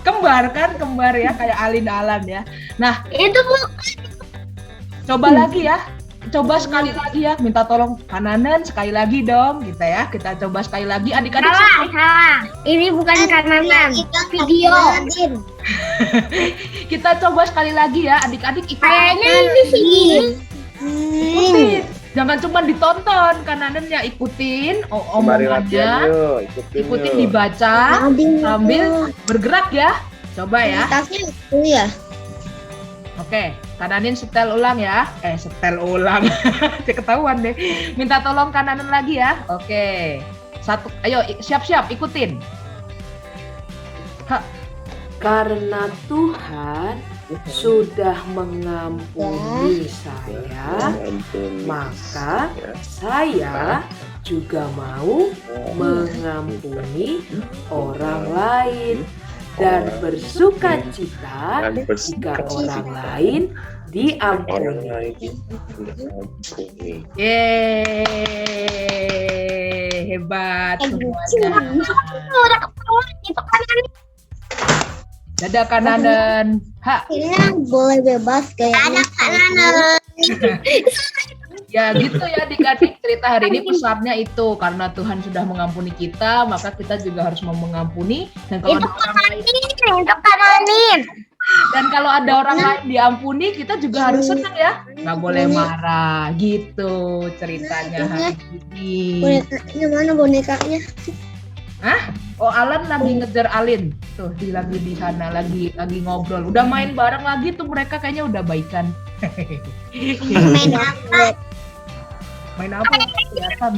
Kembar kan, kembar ya kayak Alin Alan ya. Nah, Itu Bu. coba lagi ya. Coba sekali lagi ya, minta tolong Kananen sekali lagi dong kita ya. Kita coba sekali lagi adik-adik. Salah. Ini bukan kanan. Video. Kita coba sekali lagi ya adik-adik ikutin. Kayaknya ini video. Ikutin. Jangan cuma ditonton, Kananennya ikutin Mari latihan omongannya. yuk, Ikutin yuk. dibaca sambil bergerak ya. Coba ya. Tasnya itu ya. Oke, Kananen setel ulang ya. Setel ulang. Ketahuan deh. Minta tolong Kananen lagi ya. Oke. Satu, ayo siap-siap ikutin. Karena Tuhan sudah mengampuni saya, maka saya juga mau mengampuni orang lain dan bersukacita jika orang lain diampuni. Yeay, hebat semuanya. Udah ketahuan itu kanan. Dadah Kananen. Akhirnya boleh bebas kayaknya. Ya gitu ya adik-adik, cerita hari ini pesannya itu karena Tuhan sudah mengampuni kita, maka kita juga harus mau mengampuni. Dan kalau ada orang lain, dan kalau ada orang lain diampuni, kita juga harus senang ya, nggak boleh marah. Gitu ceritanya hari ini. Bonekanya mana bonekanya? Oh, Alan lagi ngejar Alin tuh, lagi di sana, lagi ngobrol. Udah main bareng lagi tuh mereka, kayaknya udah baikan. Main apa? Main apa? Kelihatan.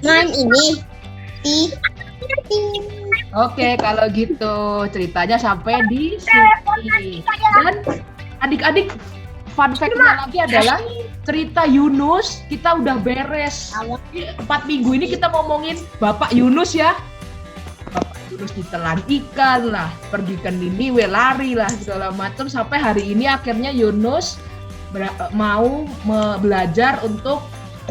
Main ini. Oke, kalau gitu ceritanya sampai di sini. Dan adik-adik, fun fact-nya lagi adalah cerita Yunus kita udah beres. 4 minggu ini kita ngomongin Bapak Yunus ya. Bapak Yunus ditelan ikan lah, pergi ke Niniwe, lari lah, segala macam. Sampai hari ini akhirnya Yunus mau belajar untuk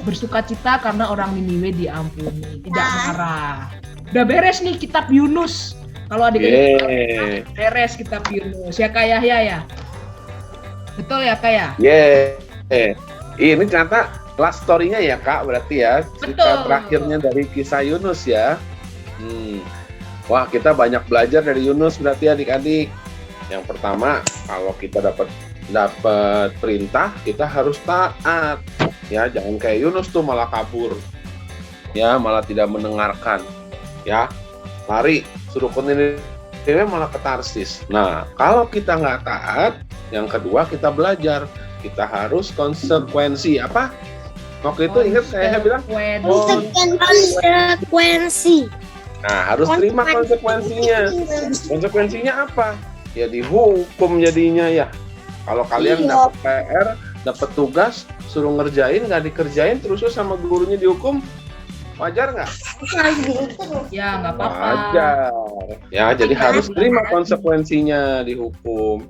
bersukacita karena orang Niniwe diampuni, tidak marah. Udah beres nih kitab Yunus. Kalau adik-adik beres kitab Yunus ya Kak Yahya ya. Betul ya Kak ya? Ini ternyata last story-nya ya Kak, berarti ya cerita Betul. terakhirnya dari kisah Yunus ya. Wah, kita banyak belajar dari Yunus berarti adik-adik. Yang pertama, kalau kita dapat perintah, kita harus taat. Ya, jangan kayak Yunus tuh malah kabur. Ya, malah tidak mendengarkan. Ya, lari, suruh ke Niniwe malah ke Tarsis. Nah, kalau kita nggak taat, yang kedua kita belajar. Kita harus konsekuensi. Apa? Waktu itu ingat saya bilang Konsekuensi. nah, harus terima konsekuensinya. Konsekuensinya apa? Ya dihukum jadinya ya. Kalau kalian dapat PR, dapat tugas, suruh ngerjain, nggak dikerjain, terus sama gurunya dihukum, wajar nggak? Ya nggak apa-apa. Wajar. Ya, jadi harus terima konsekuensinya dihukum.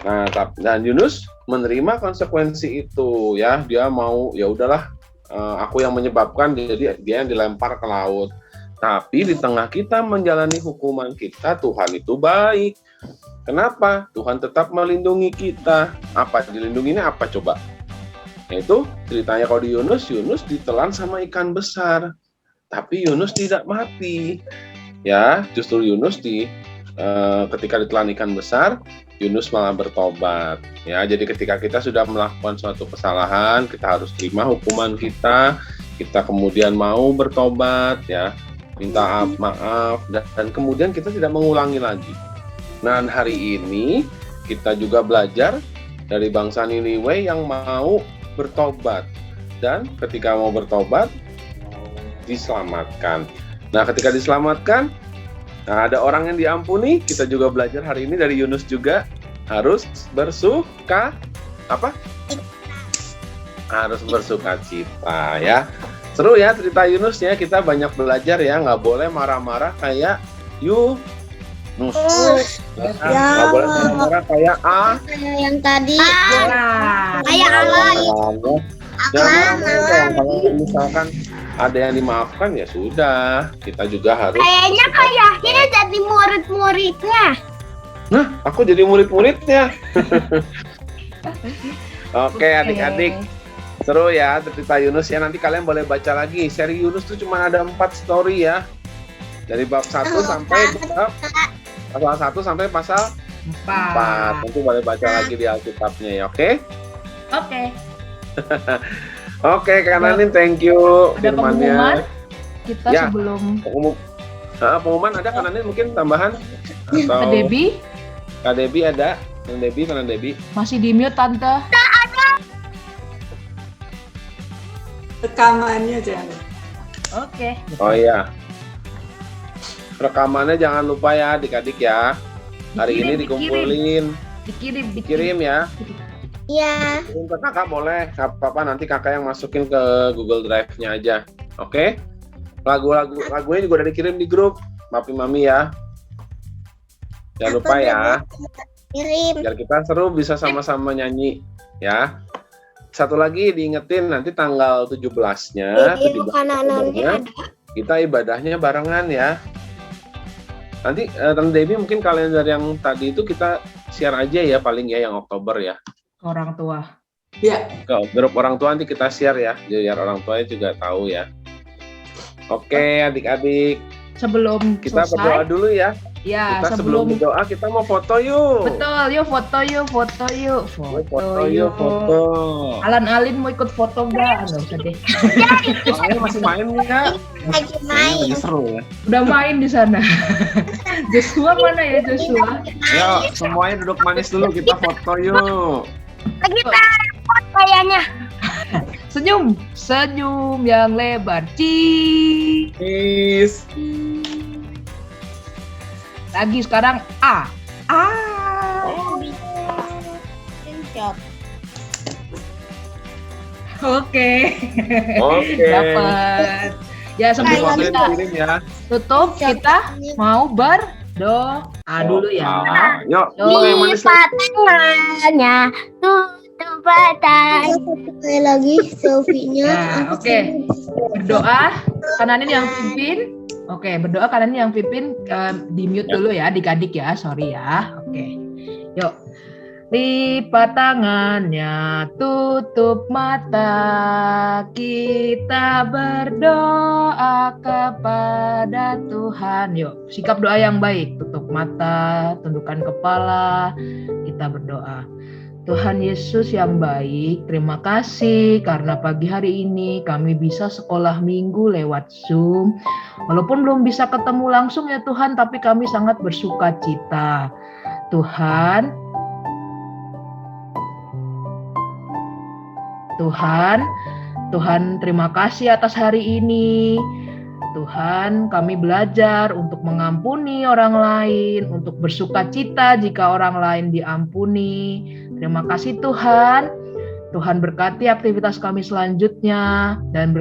Nah, dan Yunus menerima konsekuensi itu ya. Dia mau, ya udahlah, aku yang menyebabkan, jadi dia yang dilempar ke laut. Tapi di tengah kita menjalani hukuman kita, Tuhan itu baik. Kenapa? Tuhan tetap melindungi kita. Apa dilindunginya apa coba? Yaitu ceritanya kalau di Yunus ditelan sama ikan besar. Tapi Yunus tidak mati. Ya, justru Yunus ketika ditelan ikan besar, Yunus malah bertobat. Ya, jadi ketika kita sudah melakukan suatu kesalahan, kita harus terima hukuman kita. Kita kemudian mau bertobat, ya, minta maaf, dan kemudian kita tidak mengulangi lagi. Nah, hari ini kita juga belajar dari bangsa Niniwe yang mau bertobat, dan ketika mau bertobat diselamatkan. Nah, ketika diselamatkan, nah, ada orang yang diampuni. Kita juga belajar hari ini dari Yunus juga harus harus bersukacita ya. Seru ya cerita Yunus ya, kita banyak belajar ya, nggak boleh marah-marah kayak Yunus. Nggak boleh marah-marah kayak yang tadi. Kayak Alan. Kalau misalkan ada yang dimaafkan ya sudah, kita juga harus. Kayaknya Kak Yahya jadi murid-muridnya. Nah, aku jadi murid-muridnya. Oke, adik-adik, seru ya cerita Yunus ya. Nanti kalian boleh baca lagi. Seri Yunus itu cuma ada 4 story ya. Dari bab 1 sampai pasal 1 sampai pasal 4. Nanti boleh baca lagi di Alkitabnya ya, oke? Oke. Oke, Kak Nanin, thank you Ada firmannya. pengumuman kita Ya. sebelum Pengumuman ada Kak Nanin mungkin tambahan? Atau Kak Debbie Kak Debbie ada? Kak Debbie. masih di mute Tante. Rekamannya jangan. Oke. Oh iya. Rekamannya jangan lupa ya adik-adik ya. Hari ini dikumpulin. Dikirim ya. Iya. Kirim ke kakak boleh. Gak apa-apa, nanti kakak yang masukin ke Google Drive-nya aja. Oke? Lagunya juga udah dikirim di grup Papi Mami ya. Jangan lupa ya. Kirim. Biar kita seru bisa sama-sama nyanyi ya. Satu lagi diingetin, nanti tanggal 17-nya, 17 Oktobernya, kita ibadahnya barengan ya. Nanti Tante Debbie mungkin kalender yang tadi itu kita share aja ya paling ya yang Oktober ya. Orang tua. Ya, Ke grup orang tua nanti kita share ya, biar orang tuanya juga tahu ya. Oke, adik-adik, Sebelum kita selesai, berdoa dulu ya. ya Kita sebelum berdoa kita mau foto yuk. betul, yuk foto yuk, foto yuk, Foto yuk, foto. Alin mau ikut foto nggak? Nggak usah deh. Soalnya masih main nih ya. Lagi main. Lagi seru ya. Udah main di sana. Joshua mana ya Joshua? Yuk, semuanya duduk manis dulu, kita foto yuk. Lagi takut kayaknya. Senyum, senyum yang lebar. Peace. Lagi sekarang A. A. Screenshot. Oke. Oke. Dapat. Ya sebelum Foto kita kirim ya. tutup, kita mau berdoa dulu ya. Yuk, foto yang manis. Lipat tangannya, tutup batang. Sekali lagi selfie-nya. Nah, oke. Berdoa kananin yang pimpin. Oke, berdoa kananin yang pimpin di mute dulu ya, adik-adik ya. Sorry ya. Oke. Yuk. Lipat tangannya, tutup mata, kita berdoa kepada Tuhan. Yuk, sikap doa yang baik. Tutup mata, tundukkan kepala, kita berdoa. Tuhan Yesus yang baik, terima kasih karena pagi hari ini kami bisa sekolah minggu lewat Zoom. Walaupun belum bisa ketemu langsung ya Tuhan, tapi kami sangat bersuka cita. Tuhan, terima kasih atas hari ini. Tuhan, kami belajar untuk mengampuni orang lain, untuk bersuka cita jika orang lain diampuni. Terima kasih Tuhan. Tuhan berkati aktivitas kami selanjutnya dan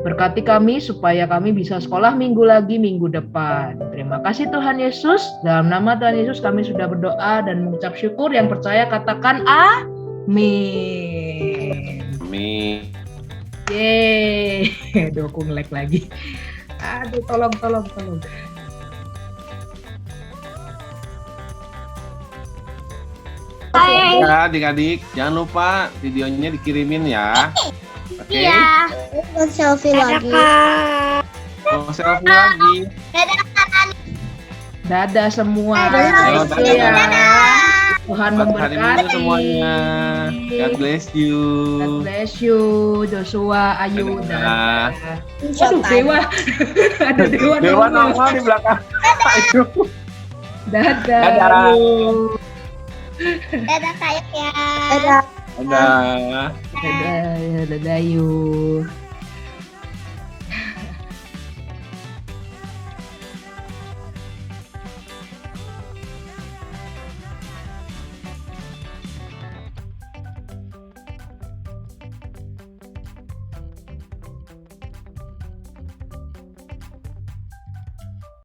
berkati kami supaya kami bisa sekolah minggu lagi minggu depan. Terima kasih Tuhan Yesus. Dalam nama Tuhan Yesus kami sudah berdoa dan mengucap syukur. Yang percaya katakan amin. Amin. Yeay. Aduh, aku nge-lag lagi. Aduh, tolong. Ya, adik-adik, jangan lupa videonya dikirimin ya. Oke. Iya. Selfie lagi. Mau selfie lagi. Dadah semua. Dadah. Dadah. Tuhan Selamat hari Minggu memberkati semuanya. God bless you. God bless you, Joshua, Ayu, Dadah. dan aduh, Dewa. Ada Dewa Dewa nongol. nongol di belakang. Ayo. Dadah. Dadah. Ayu. Dadah kayak ya. Dadah. Dadah. Dadah, Ayu.